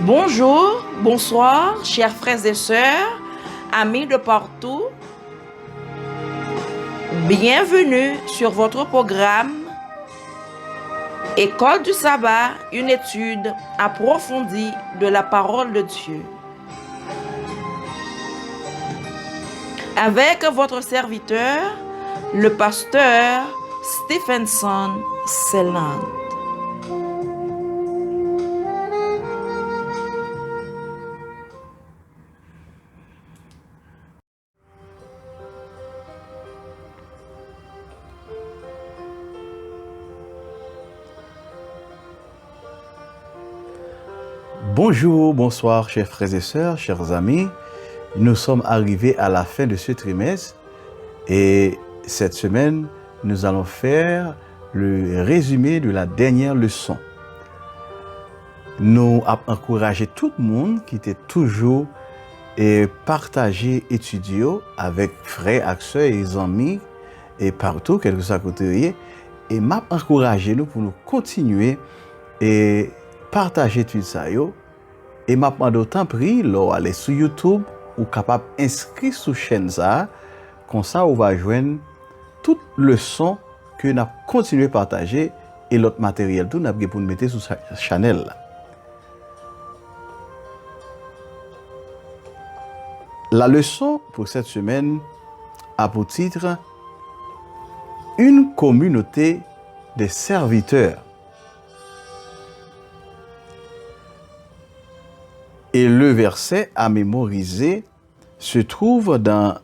Bonjour, bonsoir, chers frères et sœurs, amis de partout. Bienvenue sur votre programme École du sabbat, une étude approfondie de la parole de Dieu. Avec votre serviteur, le pasteur Stephenson Selland. Bonjour, bonsoir, chers frères et sœurs, chers amis. Nous sommes arrivés à la fin de ce trimestre et cette semaine, nous allons faire le résumé de la dernière leçon. Nous avons encouragé tout le monde qui était toujours et partager, étudier avec frères, sœurs et amis et partout, quel que soit côté, et m'a encouragé nous pour nous continuer et partager tout ça yo. Et m'a d'autant pris, là, aller sur YouTube, ou capable d'inscrire sur la chaîne ça, comme ça, on va joindre toute leçon que nous continué à partager et l'autre matériel, tout, nous avons pour nous mettre sur sa chaîne. La leçon pour cette semaine a pour titre Une communauté des serviteurs. Et le verset à mémoriser se trouve dans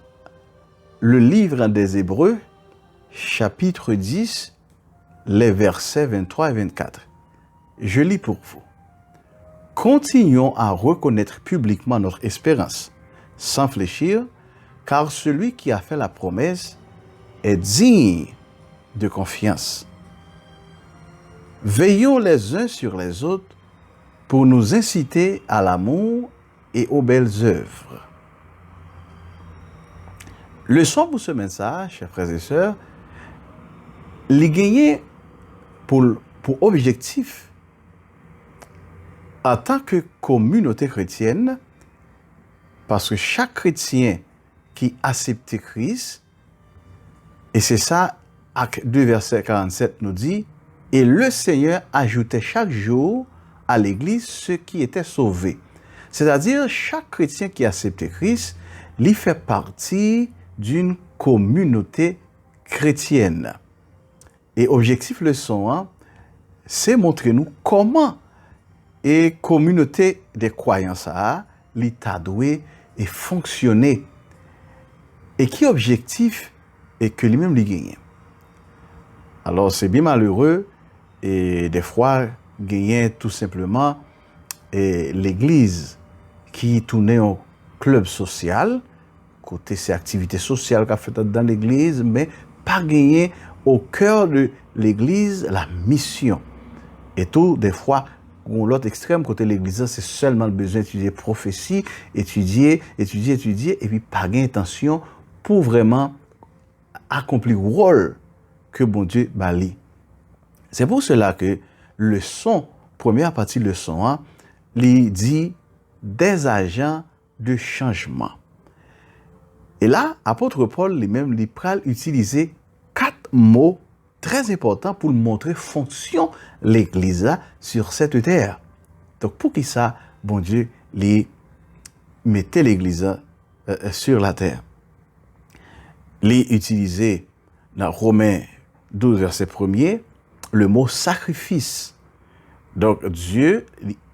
le livre des Hébreux, chapitre 10, les versets 23 et 24. Je lis pour vous. Continuons à reconnaître publiquement notre espérance, sans fléchir, car celui qui a fait la promesse est digne de confiance. Veillons les uns sur les autres pour nous inciter à l'amour et aux belles œuvres. Leçon pour ce message, chers frères et sœurs, les gagner pour objectif, en tant que communauté chrétienne, parce que chaque chrétien qui accepte Christ, et c'est ça, Actes 2, verset 47 nous dit, et le Seigneur ajoutait chaque jour à l'Église ceux qui étaient sauvés. C'est-à-dire, chaque chrétien qui accepte Christ, il fait partie d'une communauté chrétienne. Et objectif leçon 1, c'est montrer nous comment et communauté des croyances a l'état doué et fonctionner. Et qui objectif est que lui-même lui gagne. Alors c'est bien malheureux et des fois gagner tout simplement l'église qui tournait au club social, côté ces activités sociales qu'a fait dans l'église, mais pas gagner au cœur de l'église la mission. Et tout, des fois, l'autre extrême côté l'église, c'est seulement le besoin d'étudier prophétie, étudier, et puis pas gagner intention pour vraiment accomplir le rôle que bon Dieu bali. C'est pour cela que leçon, première partie de leçon 1, il dit des agents de changement. Et là, apôtre Paul lui-même, il peut utiliser 4 mots très importants pour montrer fonction l'église sur cette terre. Donc, pour qui ça, bon Dieu, il mettait l'église sur la terre. Il utilisé dans Romains 12, verset 1er, le mot sacrifice. Donc, Dieu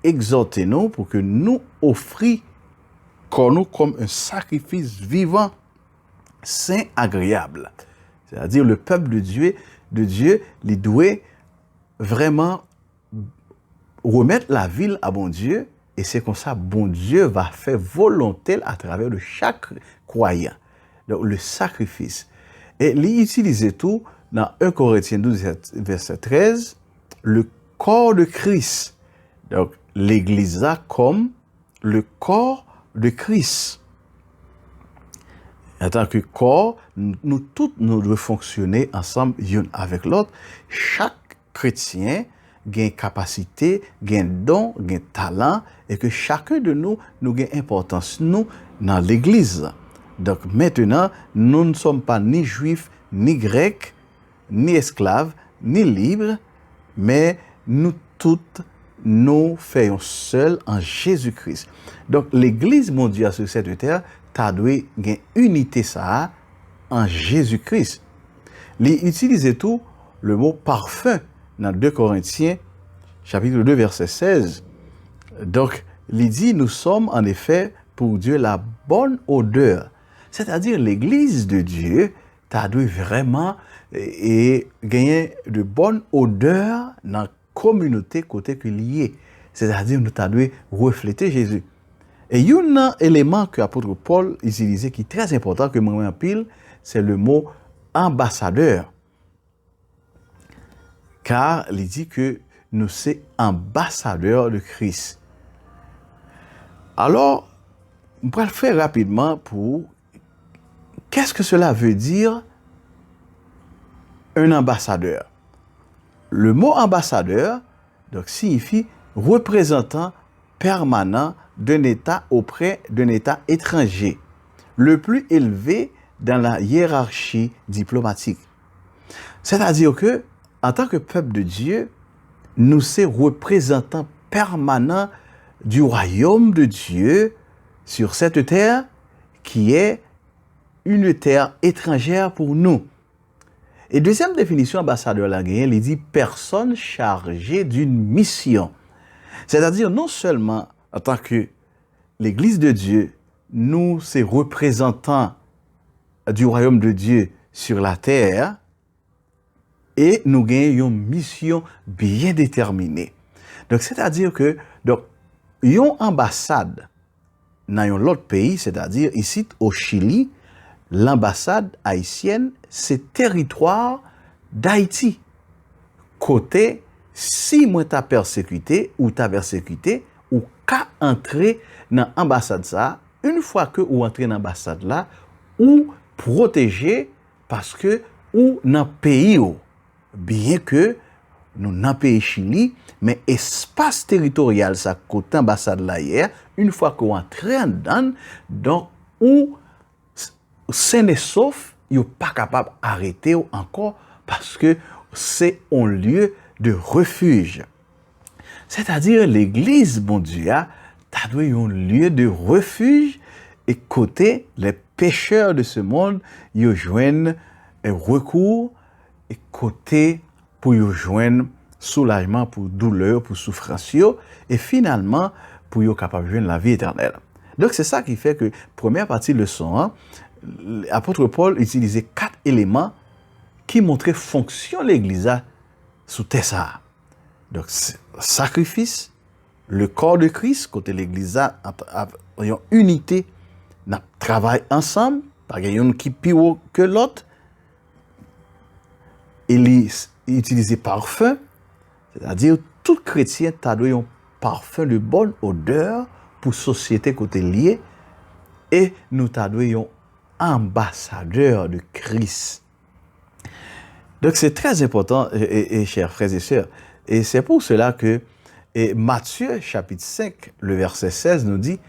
exhorte nous pour que nous offrions nous comme un sacrifice vivant, saint, agréable. C'est-à-dire, le peuple de Dieu, il doit vraiment remettre la ville à bon Dieu, et c'est comme ça, bon Dieu va faire volonté à travers de chaque croyant. Donc, le sacrifice. Et il utilise tout dans 1 Corinthiens 12, verset 13, le corps de Christ. Donc, l'église comme le corps de Christ. En tant que corps, nous tous nous devons fonctionner ensemble, l'un avec l'autre. Chaque chrétien gain capacité, gain don, gain talent, et que chacun de nous, nous gain importance, nous, dans l'Église. Donc maintenant, nous ne sommes pas ni juifs, ni grecs, ni esclaves, ni libres, mais nous toutes, nous faisons seuls en Jésus-Christ. Donc l'Église mondiale sur cette terre, ta doué une unité ça en Jésus-Christ. Il utilise tout le mot parfum dans 2 Corinthiens, chapitre 2, verset 16. Donc, il dit, nous sommes en effet pour Dieu la bonne odeur. C'est-à-dire, l'Église de Dieu, t'as dû vraiment gagner de bonne odeur dans la communauté côté que lié. C'est-à-dire, nous t'as dû refléter Jésus. Et il y a un élément que l'apôtre Paul utilisait qui est très important, que moi en pile, c'est le mot ambassadeur. Car il dit que nous sommes ambassadeurs de Christ. Alors, on va le faire rapidement pour qu'est-ce que cela veut dire un ambassadeur. Le mot ambassadeur donc, signifie représentant permanent d'un État auprès d'un État étranger, le plus élevé dans la hiérarchie diplomatique. C'est-à-dire que, en tant que peuple de Dieu, nous sommes représentants permanents du royaume de Dieu sur cette terre qui est une terre étrangère pour nous. Et deuxième définition, ambassadeur Laguerre, il dit personne chargée d'une mission. C'est-à-dire non seulement en tant que l'Église de Dieu, nous, ces représentants du royaume de Dieu sur la terre, et nous gagnons une mission bien déterminée. Donc, c'est-à-dire que, donc, une ambassade dans un autre pays, c'est-à-dire ici au Chili, l'ambassade haïtienne, c'est territoire d'Haïti. Côté, si moi t'as persécuté ou qu'à entrer dans l'ambassade ça, une fois que ou entrer dans l'ambassade là, ou protéger parce que ou dans le pays, bien que nous dans le pays Chili, mais espace territorial ça côté ambassade là hier, une fois qu'on entre dedans, donc ou sain et sauf, ils pas capable d'arrêter encore parce que c'est un lieu de refuge. C'est-à-dire l'église, bon Dieu, t'as doué un lieu de refuge et côté les pécheurs de ce monde, ils joignent un recours et côté pour ils joignent soulagement pour douleur, pour souffrance et finalement pour ils capable de joindre la vie éternelle. Donc c'est ça qui fait que première partie de leçon, l'apôtre Paul utilisait 4 éléments qui montraient fonction de l'église sous terre. Donc sacrifice, le corps de Christ côté l'église en unité, n'a travail ensemble, pas une qui plus haut que l'autre. Il utilisait parfum, c'est-à-dire tout chrétien t'a donné un parfum de bonne odeur pour société côté lié et nous t'a donné un ambassadeur de Christ. Donc c'est très important, et chers frères et sœurs, et c'est pour cela que Matthieu chapitre 5, le verset 16 nous dit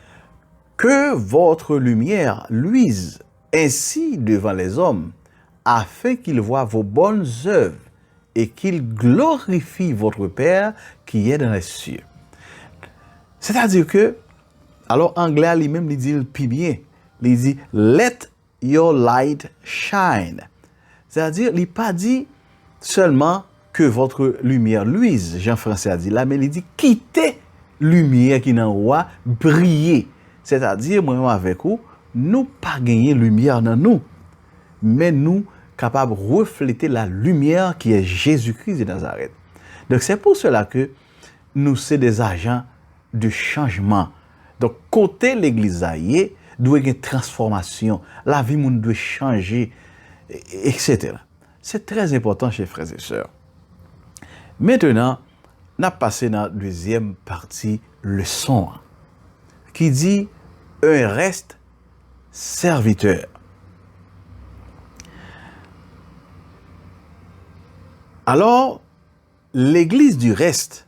que votre lumière luise ainsi devant les hommes, afin qu'ils voient vos bonnes œuvres et qu'ils glorifient votre Père qui est dans les cieux. C'est-à-dire que, alors anglais lui-même il dit le plus bien, il dit let your light shine. C'est-à-dire, il n'a pas dit seulement que votre lumière luise, Jean-François a dit là, mais il dit quittez lumière qui n'en roi briller. C'est-à-dire, moi avec vous, nous pas gagner lumière dans nous, mais nous capables de refléter la lumière qui est Jésus-Christ de Nazareth. Donc c'est pour cela que nous sommes des agents de changement. Donc côté l'église aïe, doit y avoir une transformation, la vie monde doit changer, etc. C'est très important, chers frères et sœurs. Maintenant, on a passé dans la deuxième partie, leçon, qui dit un reste serviteur. Alors, l'Église du reste,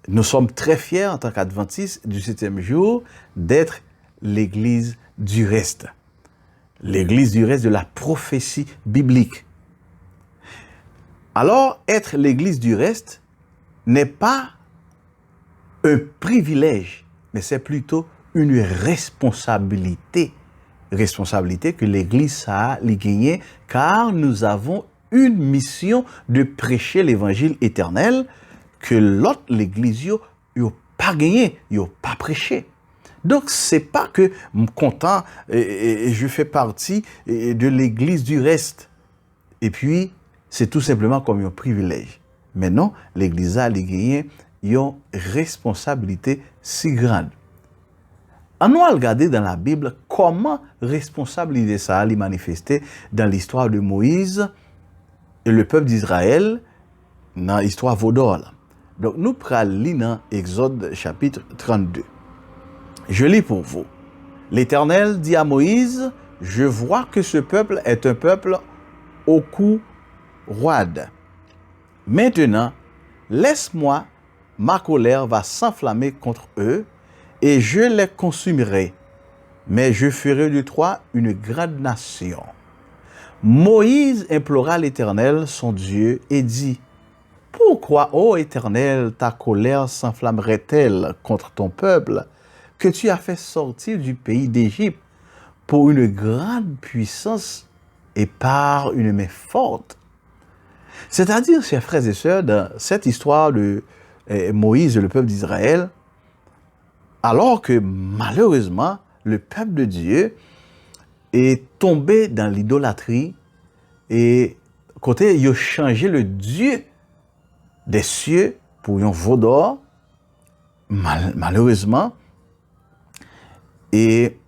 nous sommes très fiers en tant qu'adventistes du 7e jour d'être l'Église du reste. L'Église du reste de la prophétie biblique. Alors, être l'Église du reste n'est pas un privilège, mais c'est plutôt une responsabilité. Responsabilité que l'Église a gagnée, car nous avons une mission de prêcher l'Évangile éternel que l'autre, l'Église, n'a pas gagné, n'a pas prêché. Donc, c'est pas que je suis content et je fais partie de l'Église du reste. Et puis, c'est tout simplement comme un privilège. Mais non, l'Église a gagné une responsabilité si grande. On va regarder dans la Bible comment responsabilité ça a manifesté dans l'histoire de Moïse et le peuple d'Israël dans l'histoire vaudor. Donc, nous prenons lire dans Exode chapitre 32. Je lis pour vous. L'Éternel dit à Moïse, « Je vois que ce peuple est un peuple au cou roide. Maintenant, laisse-moi, ma colère va s'enflammer contre eux, et je les consumerai. Mais je ferai de toi une grande nation. » Moïse implora l'Éternel, son Dieu, et dit, « Pourquoi, ô Éternel, ta colère s'enflammerait-elle contre ton peuple, que tu as fait sortir du pays d'Égypte pour une grande puissance et par une main forte? » C'est-à-dire, chers frères et sœurs, dans cette histoire de Moïse et le peuple d'Israël, alors que malheureusement, le peuple de Dieu est tombé dans l'idolâtrie et côté, il a changé le Dieu des cieux pour un veau d'or, malheureusement. Et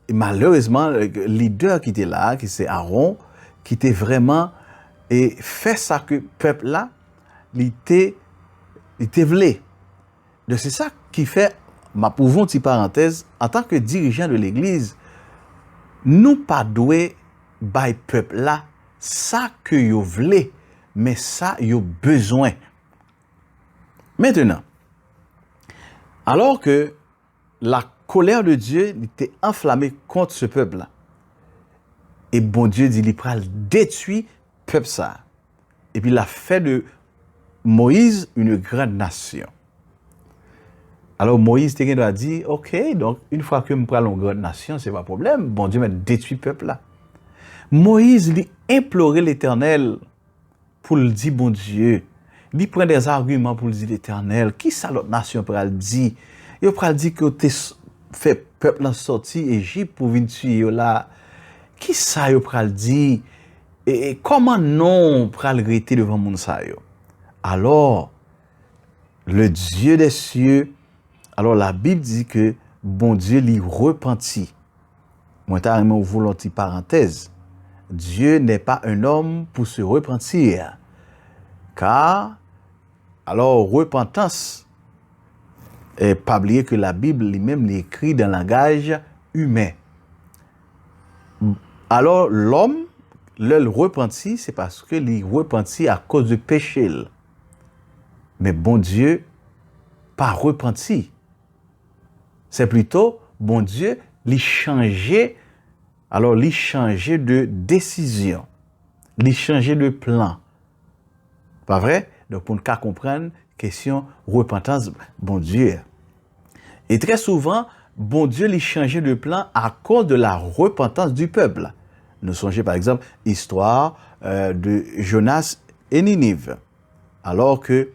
malheureusement, le leader qui était là, qui c'est Aaron, qui était vraiment et fait ça que le peuple là, il était voulu. Donc c'est ça qui fait, ma pouvons petite parenthèse, en tant que dirigeant de l'Église, nous pas doué by peuple là, ça que yo voulez, mais ça yo besoin. Maintenant, alors que la colère de Dieu était enflammée contre ce peuple-là, et bon Dieu dit, il va détruire le peuple ça. Et puis il a fait de Moïse une grande nation. Alors Moïse a dit, ok, donc une fois que je prends une grande nation, c'est pas un problème, bon Dieu m'a détruit le peuple là. Moïse lui implorait l'Éternel pour le dire, bon Dieu, il prend des arguments pour le dire l'Éternel, qui ça l'autre nation peut le dire? Il peut dire que tu fait peuple en sorti Égypte pour venir tuer là. Qui ça yo pral dire? Et comment non pral rester devant moun sa yo? Alors, le Dieu des cieux, alors la Bible dit que bon Dieu lui repentit. Moi, t'as une volonté parenthèse. Dieu n'est pas un homme pour se repentir. Car, alors, repentance, et pas oublier que la Bible lui-même l'écrit dans le langage humain. Alors, l'homme, le repentit, c'est parce que il repentit à cause du péché. Mais bon Dieu, pas repenti. C'est plutôt, bon Dieu, il changeait, alors il changeait de décision, il changeait de plan. Pas vrai? Donc, pour nous comprendre, question repentance, bon Dieu. Et très souvent, bon Dieu il changeait de plan à cause de la repentance du peuple. Nous songeons par exemple l'histoire de Jonas et Ninive. Alors que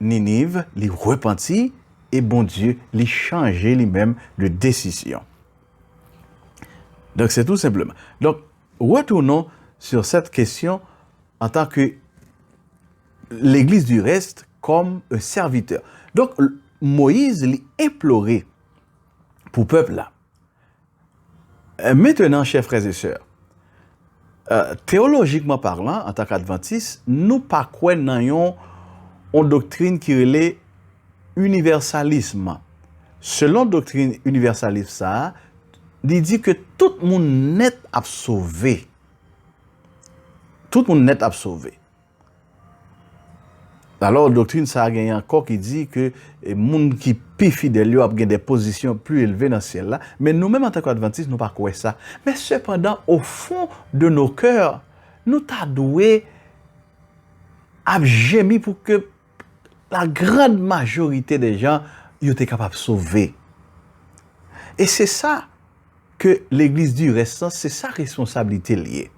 Ninive il repentit et bon Dieu il changeait lui-même de décision. Donc c'est tout simplement. Donc retournons sur cette question en tant que l'Église du reste comme un serviteur. Donc Moïse l'a imploré pour le peuple là. Maintenant, chers frères et sœurs, théologiquement parlant, en tant qu'adventistes, nous pas croyons dans une doctrine qui est universalisme. Selon doctrine universaliste, ça, il dit que tout le monde net à sauver. Tout le monde net à sauver. Alors, doctrine, ça a gagné encore qui dit que les gens qui plus fidèles ont des positions plus élevées dans le ciel là. Mais nous-mêmes, en tant qu'adventistes, nous ne pouvons pas ça. Mais cependant, au fond de nos cœurs, nous t'as doué à gémir pour que la grande majorité des gens étaient capables de sauver. Et c'est ça que l'Église du restant, c'est sa responsabilité liée.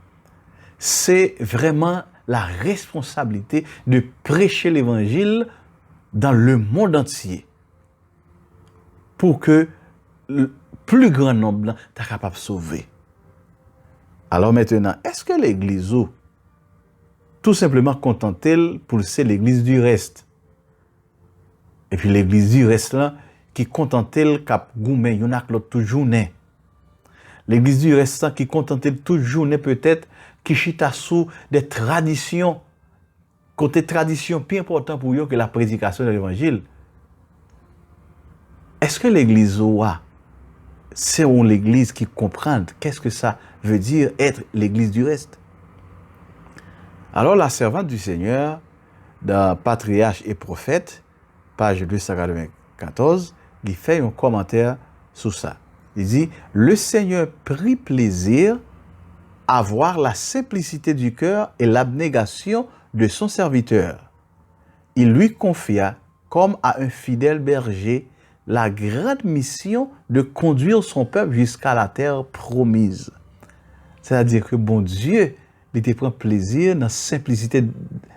C'est vraiment la responsabilité de prêcher l'Évangile dans le monde entier pour que le plus grand nombre soit capable de sauver. Alors maintenant, est-ce que l'Église ou tout simplement contente-t-elle pour c'est l'Église du reste? Et puis l'Église du reste là, qui contente-t-elle cap goumé, y'en a que l'autre toujours né. L'Église du restant qui contente-t-elle toujours né peut-être qui chita sous des traditions, côté tradition plus important pour eux que la prédication de l'Évangile. Est-ce que l'Église ouah, c'est l'Église qui comprend qu'est-ce que ça veut dire être l'Église du reste? Alors la servante du Seigneur, dans Patriarche et Prophète, page 294, il fait un commentaire sur ça. Il dit, le Seigneur prit plaisir à voir la simplicité du cœur et l'abnégation de son serviteur. Il lui confia, comme à un fidèle berger, la grande mission de conduire son peuple jusqu'à la terre promise. C'est-à-dire que bon Dieu, il te prend plaisir dans la simplicité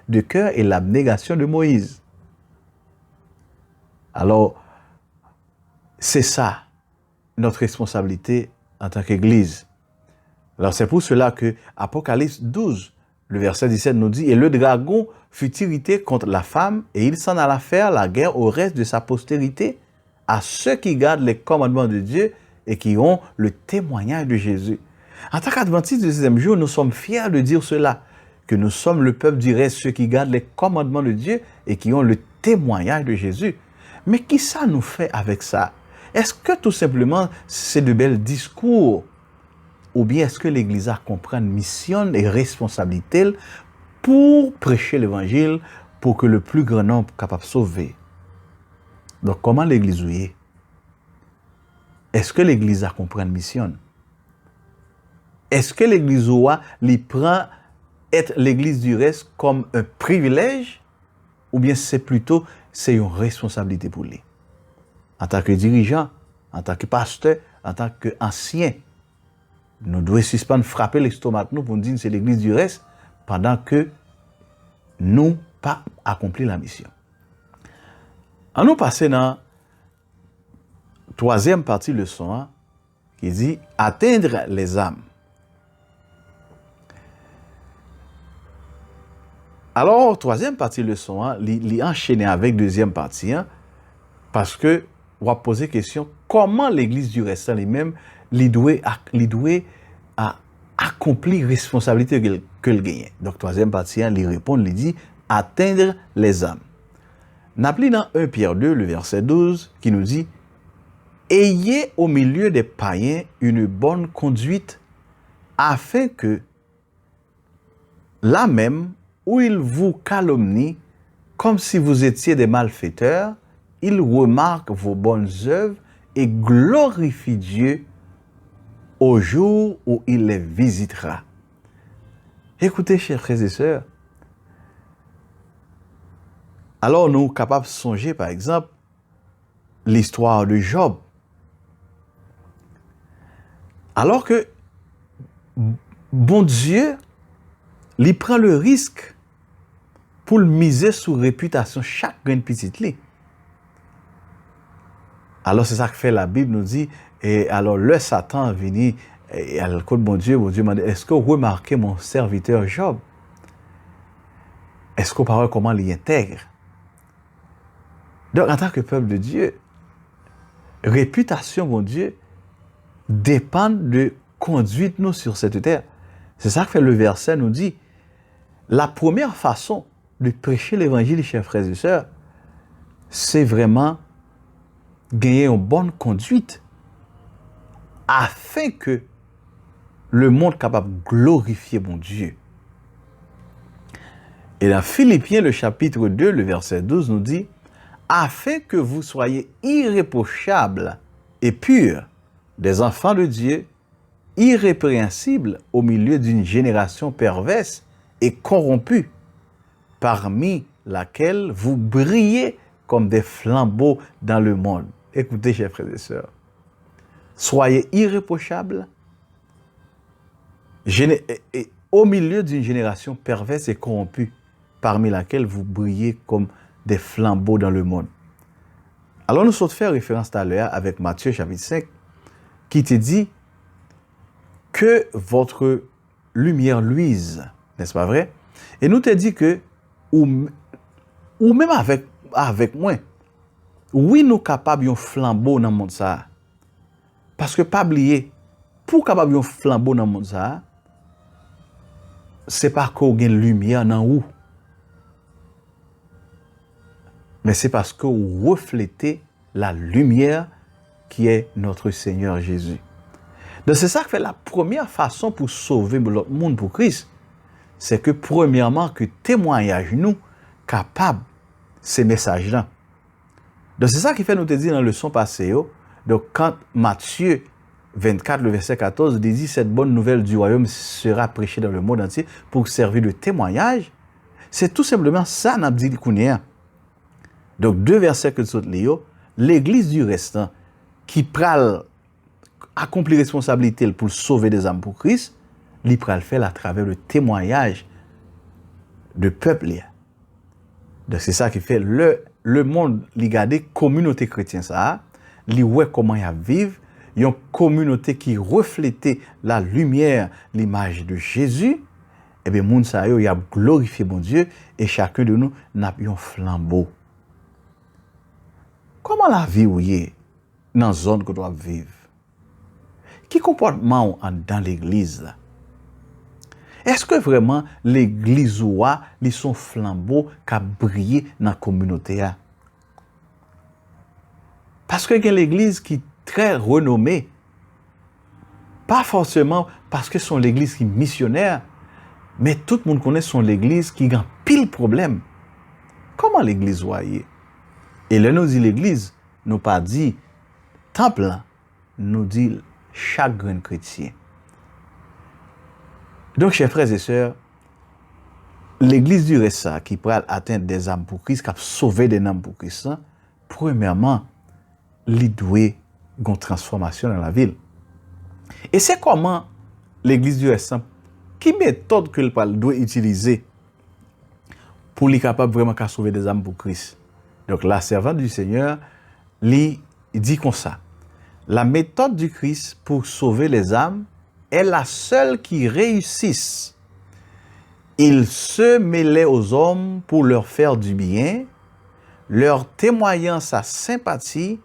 de cœur et l'abnégation de Moïse. Alors, c'est ça notre responsabilité en tant qu'Église. Alors c'est pour cela que Apocalypse 12, le verset 17 nous dit « Et le dragon fut irrité contre la femme, et il s'en alla faire la guerre au reste de sa postérité, à ceux qui gardent les commandements de Dieu et qui ont le témoignage de Jésus. » En tant qu'adventistes du 6e jour, nous sommes fiers de dire cela, que nous sommes le peuple du reste, ceux qui gardent les commandements de Dieu et qui ont le témoignage de Jésus. Mais qui ça nous fait avec ça? Est-ce que tout simplement c'est de belles discours? Ou bien est-ce que l'Église a compris une mission et responsabilité pour prêcher l'Évangile pour que le plus grand nombre soit capable de sauver? Donc comment l'Église est? Est-ce que l'Église a compris une mission? Est-ce que l'Église prend être l'Église du reste comme un privilège? Ou bien c'est plutôt une responsabilité pour lui? En tant que dirigeant, en tant que pasteur, en tant qu'ancien, nous devons suspendre, frapper l'estomac nous pour nous dire que c'est l'Église du reste pendant que nous pas accompli la mission. En nous passer dans la troisième partie de la leçon qui dit atteindre les âmes. Alors, troisième partie de la leçon, il enchaîné avec deuxième partie parce que on va poser la question comment l'Église du restant lui-même doit accomplir la responsabilité que le gagne. Donc, troisième partie, il répond, il dit atteindre les âmes. N'appelons dans 1 Pierre 2, le verset 12, qui nous dit ayez au milieu des païens une bonne conduite afin que là même où ils vous calomnient comme si vous étiez des malfaiteurs, ils remarquent vos bonnes œuvres et glorifient Dieu au jour où il les visitera. Écoutez, chers frères et sœurs, alors nous sommes capables de songer, par exemple, l'histoire de Job. Alors que bon Dieu, il prend le risque pour le miser sur la réputation chaque grande petite lit. Alors c'est ça que fait la Bible nous dit, et alors le Satan venu et à l'écoute de bon Dieu m'a dit, est-ce que vous remarquez mon serviteur Job? Est-ce que vous parlez comment il intègre? Donc en tant que peuple de Dieu, réputation, mon Dieu, dépend de conduite nous sur cette terre. C'est ça que fait le verset nous dit, la première façon de prêcher l'évangile, chers frères et sœurs, c'est vraiment gagner une bonne conduite afin que le monde soit capable de glorifier mon Dieu. Et dans Philippiens, le chapitre 2, le verset 12 nous dit, afin que vous soyez irréprochables et purs, des enfants de Dieu, irrépréhensibles au milieu d'une génération perverse et corrompue, parmi laquelle vous brillez comme des flambeaux dans le monde. Écoutez, chers frères et sœurs, soyez irréprochables au milieu d'une génération perverse et corrompue, parmi laquelle vous brillez comme des flambeaux dans le monde. Alors nous sommes fait référence tout à l'heure avec Matthieu chapitre 5, qui te dit que votre lumière luise, n'est-ce pas vrai? Et nous te dit que, ou même avec moi, oui, nous capables d'un flambeau dans le monde ça. Parce que pas oublier, pour capable d'un flambeau dans le monde ça, c'est pas qu'on a une lumière dans où. Mais c'est parce que vous reflétez la lumière qui est notre Seigneur Jésus. Donc c'est ça que fait la première façon pour sauver l'autre monde pour Christ. C'est que premièrement, que témoignage nous capable ces messages-là. Donc c'est ça qui fait nous te dire dans la leçon passée. Donc quand Matthieu 24, le verset 14, dit cette bonne nouvelle du royaume sera prêchée dans le monde entier pour servir de témoignage, c'est tout simplement ça n'a dit qu'on. Donc, deux versets que nous lisons, l'église du restant, qui pral accomplir responsabilité pour sauver des âmes pour Christ, il pral faire à travers le témoignage de peuple. Donc, c'est ça qui fait le monde, il regarde communauté chrétienne, ça, il voit comment ils vivent, il y a une communauté qui reflète la lumière, l'image de Jésus, et bien, moun sa yo, il a glorifié mon Dieu, et chacun de nous n'a un flambeau. Comment la vie ou est dans la zone que doit vivre? Qui comportement dans l'église là? Est-ce que vraiment l'église ou ils sont flambeaux qui a brillé dans la communauté? Parce que l'église qui est très renommée, pas forcément parce que c'est l'église qui est missionnaire, mais tout le monde connaît son l'église qui a pile problème. Comment l'église ou est? Et là, nous dit l'église, nous pas dit temple, nous dit chaque grain chrétien. Donc, chers frères et sœurs, l'église du Ressa qui peut atteindre des âmes pour Christ, qui a sauvé des âmes pour Christ, premièrement, il doit une transformation dans la ville. Et c'est comment l'église du Ressa, quelle méthode que le doit utiliser pour être capable vraiment de sauver des âmes pour Christ. Donc, la servante du Seigneur, il dit comme ça. La méthode du Christ pour sauver les âmes est la seule qui réussisse. Il se mêlait aux hommes pour leur faire du bien, leur témoignant sa sympathie,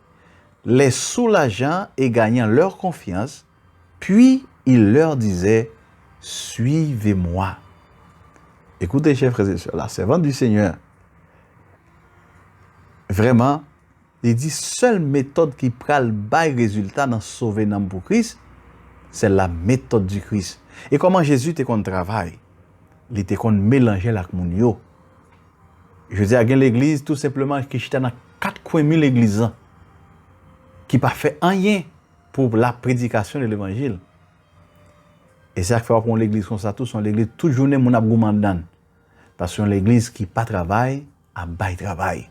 les soulageant et gagnant leur confiance, puis il leur disait, « Suivez-moi ». Écoutez, chers frères et sœurs, la servante du Seigneur, vraiment, il dit seule méthode qui prend le bail résultat dans sauver l'âme pour Christ, c'est la méthode du Christ. Et comment Jésus était qu'on travaille? Il était qu'on mélangeait la communion. Je dis à l'église tout simplement qui était dans 4 coins de l'église qui n'a pas fait rien pour la prédication de l'évangile. Et c'est ça qui fait pour l'église comme ça, tout son l'église toute journée mon abgoumandan. Parce que l'église qui pas travaille a bail travail.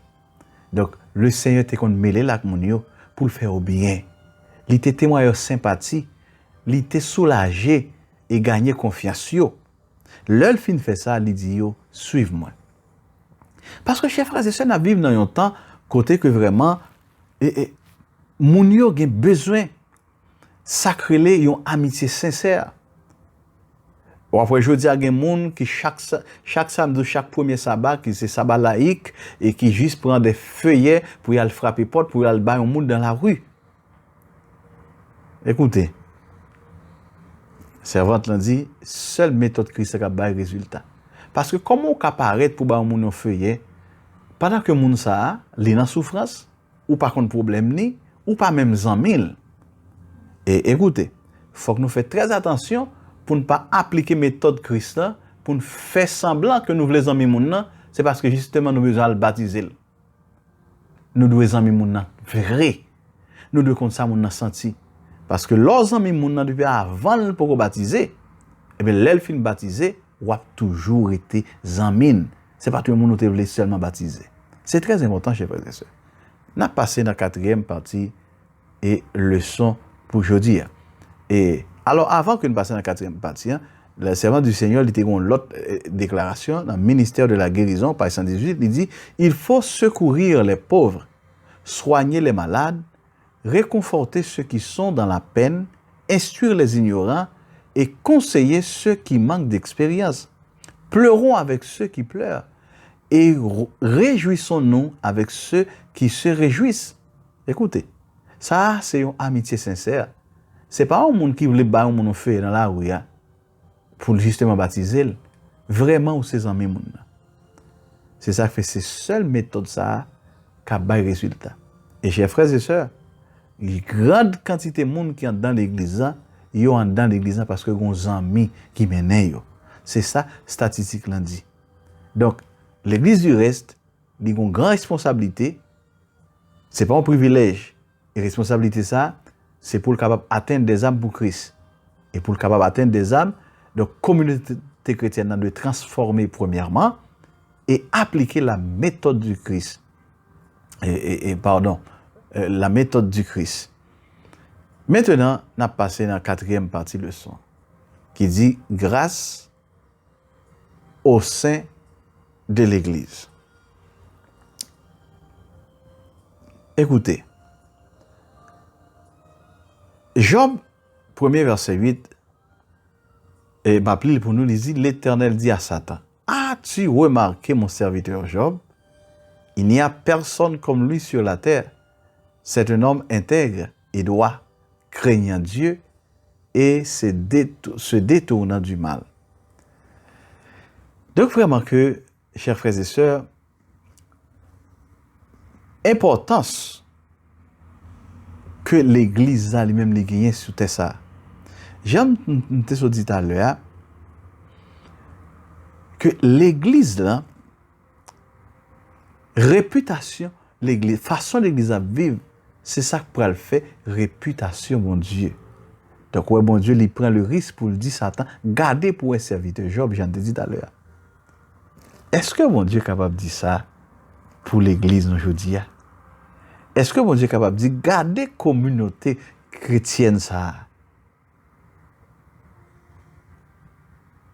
Donc, le Seigneur était qu'on mêlé la communion pour le faire au bien. Il était témoin de sympathie, il était soulagé et gagné confiance. L'heure fin fait ça, il dit suivez-moi. Parce que chers frères et sœurs, nous vivons dans un temps côté que vraiment moun yo gen besoin sacrer une amitié sincère. Ou après, je dis à des gens qui chaque samedi, chaque premier sabbat, qui c'est sabbat laïque, et qui juste prend des feuillets pour y aller frapper porte, pour y aller battre un monde dans la rue. Écoutez, servante l'a dit, seule méthode Christ qui a bail résultat. Parce que comment on peut apparaître pour battre un monde un feuillet, pendant que moun ça, li nan souffrance, ou pas contre problème ni, ou pas même 100 000. Et écoutez, il faut que nous fassions très attention pour ne pas appliquer méthode Christ pour nous faire semblant que nous voulons amis moun nan, c'est parce que justement nous besoin le baptiser. Nous devons amis moun nan vrai. Nous devons comme ça moun nan senti. Parce que leurs amis moun nan depuis avant pour baptiser, et bien l'elle fin baptiser, ou a toujours été amis. C'est pas tout le monde qui voulait seulement baptiser. C'est très important, chers frères et sœurs. On a passé dans la 4e partie et leçon pour aujourd'hui. Et alors, avant que nous passions dans la 4e partie, le servant du Seigneur, il était l'autre déclaration dans le ministère de la guérison, page 118, il dit, il faut secourir les pauvres, soigner les malades, réconforter ceux qui sont dans la peine, instruire les ignorants et conseiller ceux qui manquent d'expérience. Pleurons avec ceux qui pleurent et réjouissons-nous avec ceux qui se réjouissent. Écoutez, ça, c'est une amitié sincère. C'est pas un monde qui voulait battre un monde fait dans la rue pour justement baptiser. Vraiment, ses amis. C'est ça que fait ces seules méthodes ça qui a des résultats. Et chers frères et sœurs, une grande quantité de monde qui est dans l'église, ils sont dans l'église parce que ont amis qui mènent. C'est ça, statistique l'a dit. Donc, l'église du reste, ils ont une grande responsabilité. Ce n'est pas un privilège. Et responsabilité, ça, c'est pour le capable d'atteindre des âmes pour Christ. Et pour le capable d'atteindre des âmes, la communauté chrétienne doit transformer premièrement et appliquer la méthode du Christ. La méthode du Christ. Maintenant, on a passé dans la 4e partie de la leçon qui dit grâce au sein de l'Église. Écoutez, Job, 1er verset 8, et m'appelle pour nous, il dit, l'Éternel dit à Satan, as-tu remarqué mon serviteur Job? Il n'y a personne comme lui sur la terre. C'est un homme intègre et droit, craignant Dieu et se détournant du mal. Donc vraiment que, chers frères et sœurs, importance que l'Église a lui-même les gagné sur ça. J'aime te dit tout à l'heure que l'Église là, réputation, l'Église, façon l'Église à vivre, c'est ça que pour le faire, réputation, mon Dieu. Donc, ouais, bon Dieu, il prend le risque pour le dire Satan, gardez pour un serviteur Job, j'en ai dit tout à l'heure. Est-ce que mon Dieu est capable de dire ça pour l'Église aujourd'hui? Est-ce que mon Dieu est capable de dire, gardez communauté chrétienne ça?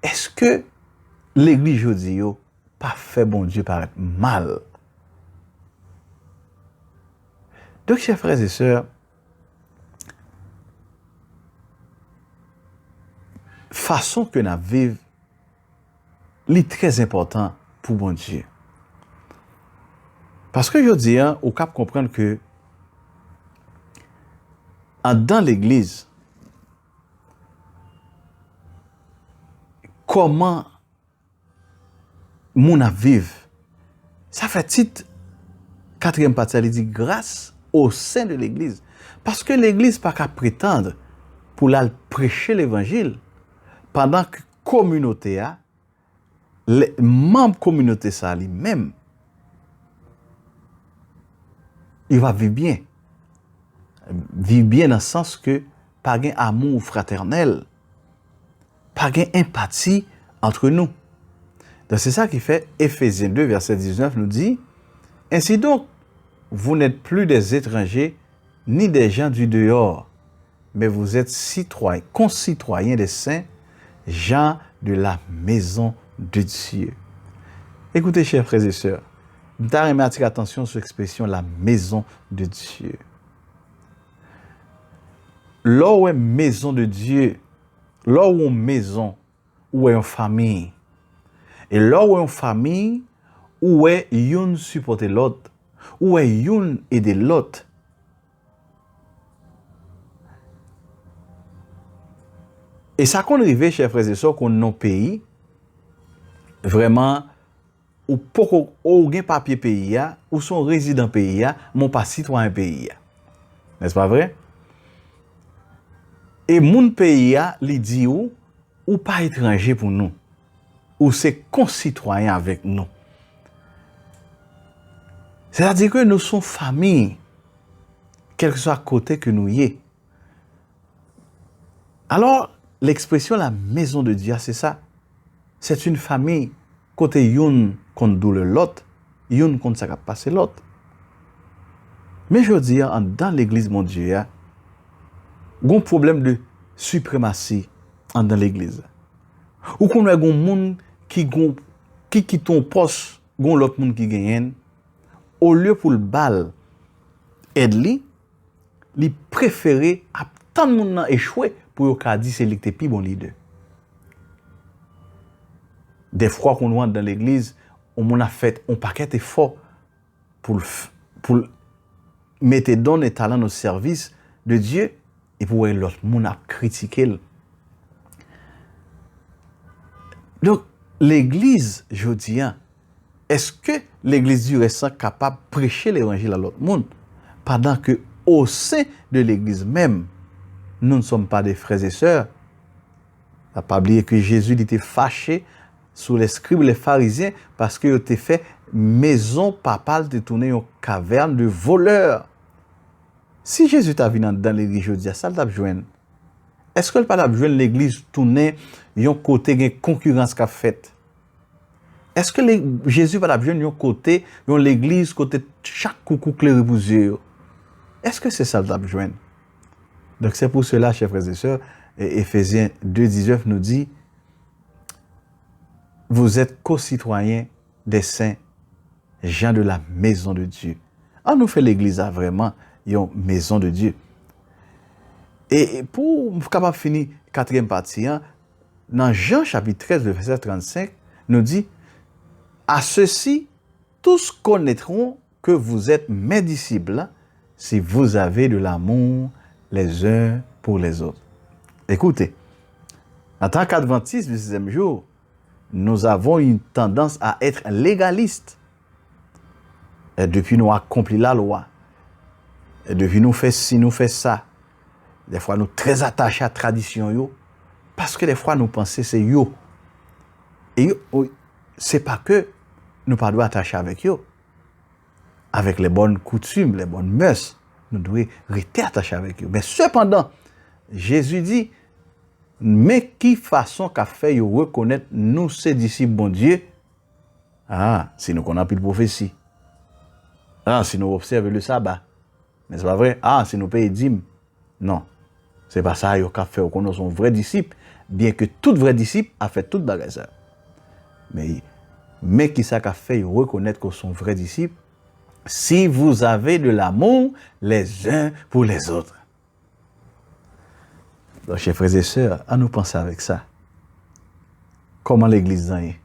Est-ce que l'Église aujourd'hui n'a pas fait bon Dieu paraître mal? Donc, chers frères et sœurs, façon que nous vivons, c'est très important pour bon Dieu. Parce que je dis, au cap comprendre que dans l'Église, comment nous vivons, ça fait titre, 4e partie, elle dit grâce au sein de l'Église. Parce que l'Église n'a pas qu'à prétendre pour la prêcher l'Évangile pendant que la communauté, les membres de la communauté, ça lui-même, il va vivre bien. Vivre bien dans le sens que pas un amour fraternel, pas une empathie entre nous. Donc c'est ça qui fait Éphésiens 2, verset 19 nous dit, ainsi donc, vous n'êtes plus des étrangers ni des gens du dehors, mais vous êtes citoyens, concitoyens des saints, gens de la maison de Dieu. Écoutez, chers frères et sœurs, d'arrêter attirer attention sur l'expression la maison de Dieu. Là où est maison de Dieu, là où est maison, où est une famille. Et là où est une famille, où est une supporter l'autre, où est une aider l'autre. Et ça qu'on arrive, chers frères et sœurs, qu'on a nos pays, vraiment, ou pas aucun papier pays, ou sont résidents pays, mais pas citoyen pays. N'est-ce pas vrai? Et mon pays, il dit ou pas étranger pour nous. ou c'est concitoyen avec nous. C'est-à-dire que nous sommes famille, quel que soit côté que nous y est. Alors, l'expression la maison de Dieu, c'est ça. C'est une famille, côté youn contre doule l'autre, youn contre ça qui a passé l'autre. Mais je veux dire, dans l'église, mon Dieu, il y a un problème de suprématie dans l'église. Ou qu'on a un monde qui quitte ton poste, l'autre monde qui gagne, au lieu pour le bal, aide-li, li préféré à tant de monde échoué pour qu'il dise c'est lui qui est plus bon leader. Des fois qu'on rentre dans l'église, on a fait un paquet d'efforts pour mettre dans les talents au service de Dieu et pour l'autre monde a critiqué. Donc, l'église, je dis, est-ce que l'église du récent est capable de prêcher l'évangile à l'autre monde pendant que au sein de l'église même, nous ne sommes pas des frères et sœurs? Il ne faut pas oublier que Jésus était fâché sur les scribes et les pharisiens parce qu'ils ont fait maison papale de tourner une caverne de voleurs. Si Jésus t'a venu dans l'église aujourd'hui, ça t'a besoin. Est-ce que le pas besoin l'église tourner un côté de concurrence qu'a fait? Est-ce que Jésus va besoin un côté l'église côté chaque coucou clair pour Dieu? Est-ce que c'est ça le besoin? Donc c'est pour cela, chers frères et sœurs, Éphésiens 2:19 nous dit, vous êtes co-citoyens des saints, gens de la maison de Dieu. On nous fait l'église vraiment une maison de Dieu. Et pour capable finir quatrième partie, dans Jean chapitre 13, verset 35, nous dit, à ceux-ci, tous connaîtront que vous êtes mes disciples si vous avez de l'amour les uns pour les autres. Écoutez, en tant qu'adventistes du sixième jour, nous avons une tendance à être légalistes. Et depuis nous accompli la loi, et depuis nous fait ci, nous fait ça. Des fois nous très attachés à la tradition, yo, parce que des fois nous pensons c'est yo. Et yo, c'est pas que nous pas doit attacher avec eux. Avec les bonnes coutumes, les bonnes mœurs, nous devons rester attachés avec eux. Mais cependant, Jésus dit, mais qui façon qu'a fait yo reconnaître nous ces disciples bon Dieu? Ah, si nous connaissons plus de prophétie. Ah, si nous observons le sabbat. Mais c'est pas vrai. Ah, si nous payons dîmes. Non. C'est pas ça qu'a fait qu'on est son vrai disciple, bien que tout vrai disciple a fait toute bagarre ça. Mais qui ça qu'a fait reconnaître qu'on sont vrais disciples? Si vous avez de l'amour les uns pour les autres. Donc, chers frères et sœurs, à nous penser avec ça. Comment l'église est?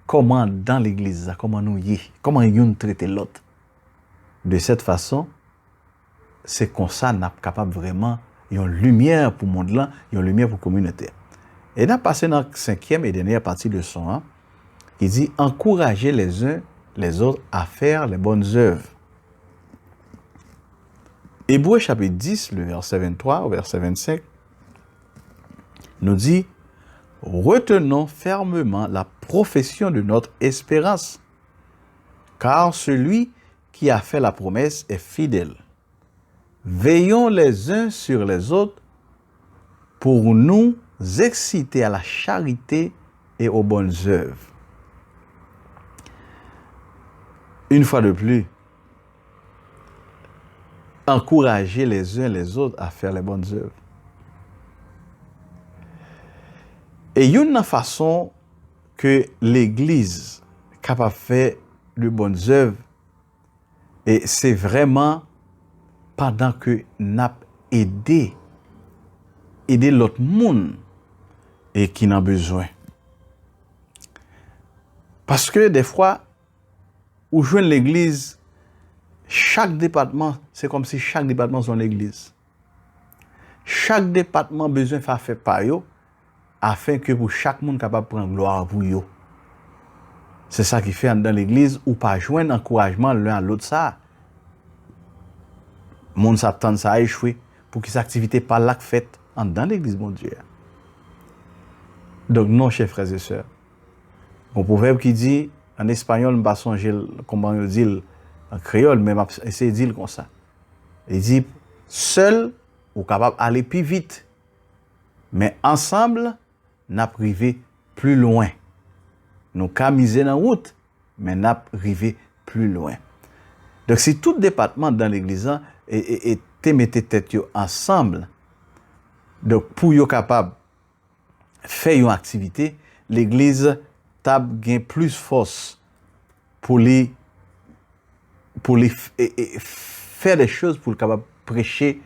Comment dans l'église, comment nous y est? Comment nous traiter l'autre? De cette façon, c'est comme ça qu'on est capable vraiment une lumière pour le monde là, une lumière pour la communauté. Et nous passons dans la cinquième et dernière partie de son, qui dit encourager les uns les autres à faire les bonnes œuvres. Hébreux chapitre 10, le verset 23 au verset 25, nous dit retenons fermement la profession de notre espérance, car celui qui a fait la promesse est fidèle. Veillons les uns sur les autres pour nous exciter à la charité et aux bonnes œuvres. Une fois de plus, encourager les uns les autres à faire les bonnes œuvres. Et une façon que l'Église est capable de faire de bonnes œuvres, et c'est vraiment pendant que nous avons aidé l'autre monde et qui en a besoin. Parce que des fois, où joindre l'église, chaque département, c'est comme si chaque département soit l'église. Chaque département a besoin de faire par eux, afin que pour chaque monde capable de prendre gloire pour eux. C'est ça qui fait dans l'église, ou pas joindre encouragement l'un à l'autre ça. Le monde s'attend ça à échouer pour que ces activités pas là faites dans l'église, mon Dieu. Donc non, chers frères et sœurs, Un proverbe qui dit, en espagnol, je ne sais pas songer comment on dit en créole, mais je essayer de dire comme ça. Il dit, seul, ou capable d'aller plus vite, mais ensemble, n'a privé plus loin. Nous camisons dans la route, mais n'a privé plus loin. Donc, si tout département dans l'église et te mettez tête ensemble, donc pour être capable de faire une activité, l'église tab gain plus force pour les faire des choses pour capable prêcher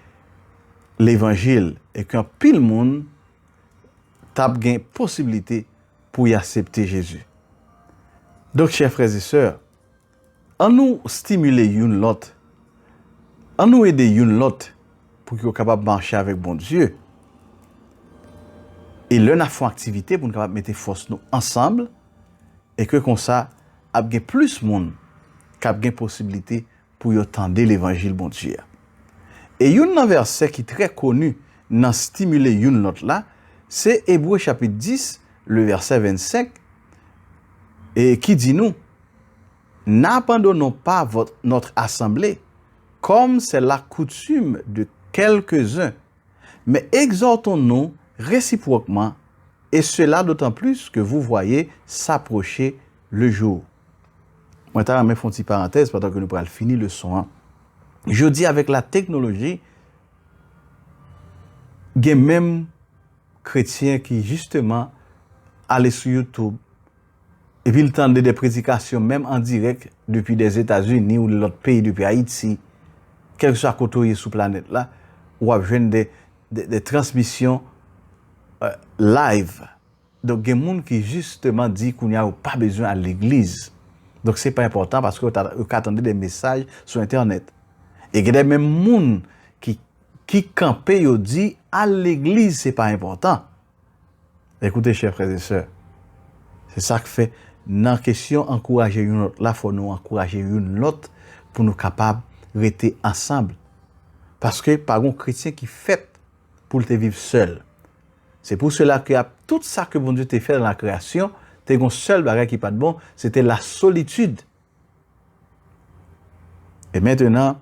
l'évangile et qu'un pile monde tab gain possibilité pour y accepter Jésus. Donc chers frères et sœurs, en nous stimuler une l'autre, en nous aider une l'autre pour qu'ils soient capables de marcher avec bon Dieu. Et là, nous avons activité pour nous capables de mettre force nous ensemble et que comme ça, il y a plus de monde qui a une possibilité pour entendre l'évangile bon Dieu. Et un verset qui est très connu dans stimuler une l'autre là, c'est Hébreux chapitre 10, le verset 25, et qui dit nous, n'abandonnons pas notre assemblée, comme c'est la coutume de quelques-uns, mais exhortons-nous réciproquement, et cela d'autant plus que vous voyez s'approcher le jour. Moi, je vais faire une petite parenthèse pendant que nous allons finir le son. Je dis avec la technologie, il y a même chrétiens qui justement allaient sur YouTube et puis ils tendaient des prédications même en direct depuis les États-Unis ou l'autre pays, depuis Haïti, quel que soit côté sur la planète là, ou à joindre des transmissions live. Donc il y a des gens qui justement disent qu'il n'y a pas besoin à l'église. Donc c'est pas important parce que vous attendez des messages sur internet. Et il y a des mêmes gens qui campaient et disent à l'église c'est pas important. Écoutez chers frères et sœurs, c'est ça que fait dans la question encourager une autre, là faut nous encourager une autre pour nous capables de rester ensemble. Parce que par un chrétien qui fait pour te vivre seul. C'est pour cela que tout ça que bon Dieu t'a fait dans la création, t'es un seul bagage qui pas de bon, c'était la solitude. Et maintenant,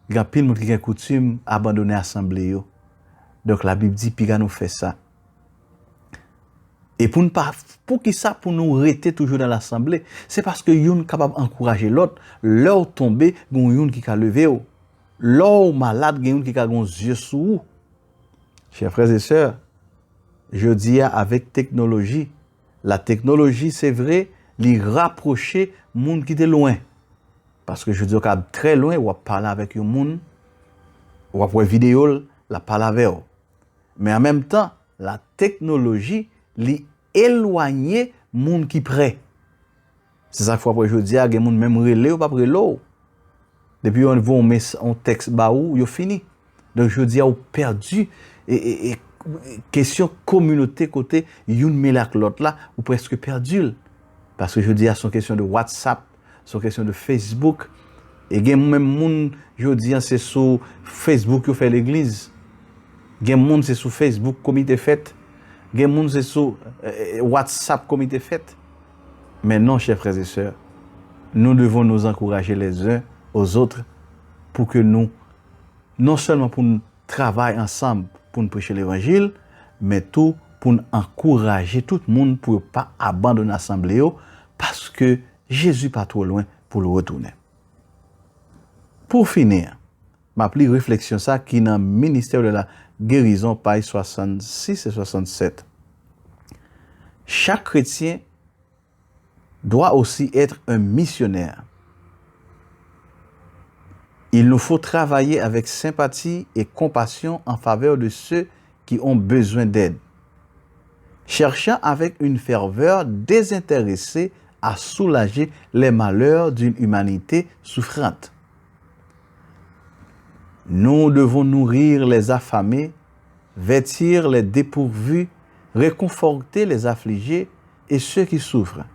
il y a pile de monde qui a coutume abandonner l'assemblée. Donc la Bible dit, puis nous fait ça. Et pour qui ça, pour nous rester toujours dans l'assemblée, c'est parce que yon capable d'encourager l'autre, l'autre tomber, yon qui a levé, l'autre malade, yon qui a gon yeux sous. Chers frères et sœurs, je dis avec technologie, la technologie, c'est vrai, les rapprocher monde qui est loin. Parce que je dis qu'à très loin, on va parler avec un monde, on va voir vidéo, la parler avec eux. Mais en même temps, la technologie, li éloigner monde qui près. C'est ça qu'il faut je dis, il y a des gens même relé ou pas relé. Depuis on voit un texte baou, yo fini. Donc je dis on perdu et question communauté côté une mélak l'autre là ou presque perdu. Parce que je dis à son question de WhatsApp, son question de Facebook et même monde je dis c'est sur Facebook que fait l'église. Gen monde c'est sur Facebook comité fête. Gen monde c'est sur WhatsApp comité fête. Mais non, chers frères et sœurs, nous devons nous encourager les uns aux autres pour que nous, non seulement pour nous travailler ensemble pour nous prêcher l'évangile, mais tout pour nous encourager tout le monde pour ne pas abandonner l'assemblée parce que Jésus n'est pas trop loin pour le retourner. Pour finir, ma plus réflexion ça qui est dans le ministère de la guérison, page 66 et 67. Chaque chrétien doit aussi être un missionnaire. Il nous faut travailler avec sympathie et compassion en faveur de ceux qui ont besoin d'aide, cherchant avec une ferveur désintéressée à soulager les malheurs d'une humanité souffrante. Nous devons nourrir les affamés, vêtir les dépourvus, réconforter les affligés et ceux qui souffrent.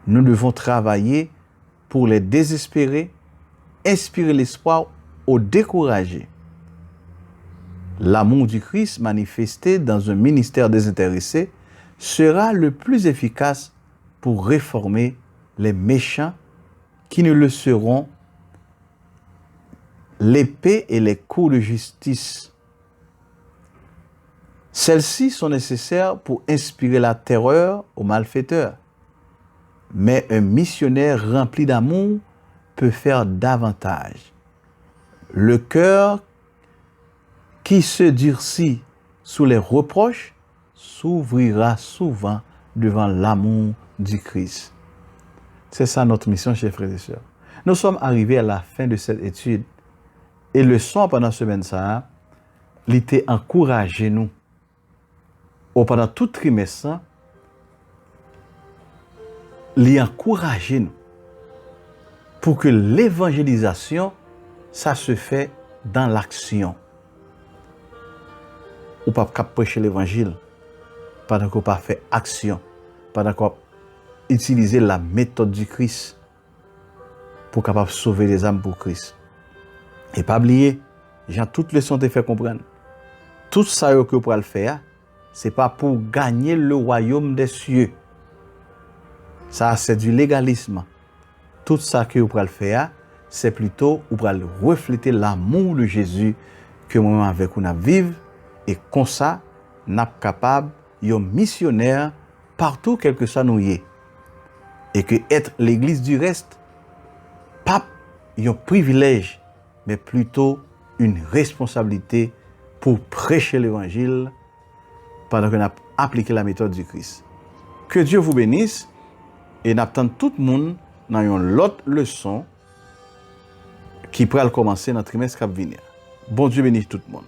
Nous devons travailler pour les désespérés, inspirer l'espoir aux découragés. L'amour du Christ manifesté dans un ministère désintéressé sera le plus efficace pour réformer les méchants qui ne le seront, l'épée et les coups de justice. Celles-ci sont nécessaires pour inspirer la terreur aux malfaiteurs. Mais un missionnaire rempli d'amour peut faire davantage. Le cœur qui se durcit sous les reproches s'ouvrira souvent devant l'amour du Christ. C'est ça notre mission, chers frères et sœurs. Nous sommes arrivés à la fin de cette étude et le son pendant la semaine, ça, il était encouragé nous. Ou pendant tout trimestre, il encouragé nous pour que l'évangélisation, ça se fait dans l'action. Ou pas prêcher l'évangile pendant qu'on pas fait action, pendant qu'on utiliser la méthode du Christ pour capable sauver les âmes pour Christ. Et pas oublier, j'ai toutes les leçons te fait comprendre. Tout ça que pour le faire, c'est pas pour gagner le royaume des cieux. Ça c'est du légalisme. Tout ça que pour le faire, c'est plutôt pour refléter l'amour de Jésus que moi avec nous vivre et comme ça n'a capable un missionnaire partout quel que soit nous y est. Et que être l'église du reste pas un privilège mais plutôt une responsabilité pour prêcher l'évangile pendant qu'on a appliqué la méthode du Christ. Que Dieu vous bénisse et n'attend tout le monde dans une autre leçon qui pourra commencer dans le trimestre qui va venir. Bon Dieu bénisse tout le monde.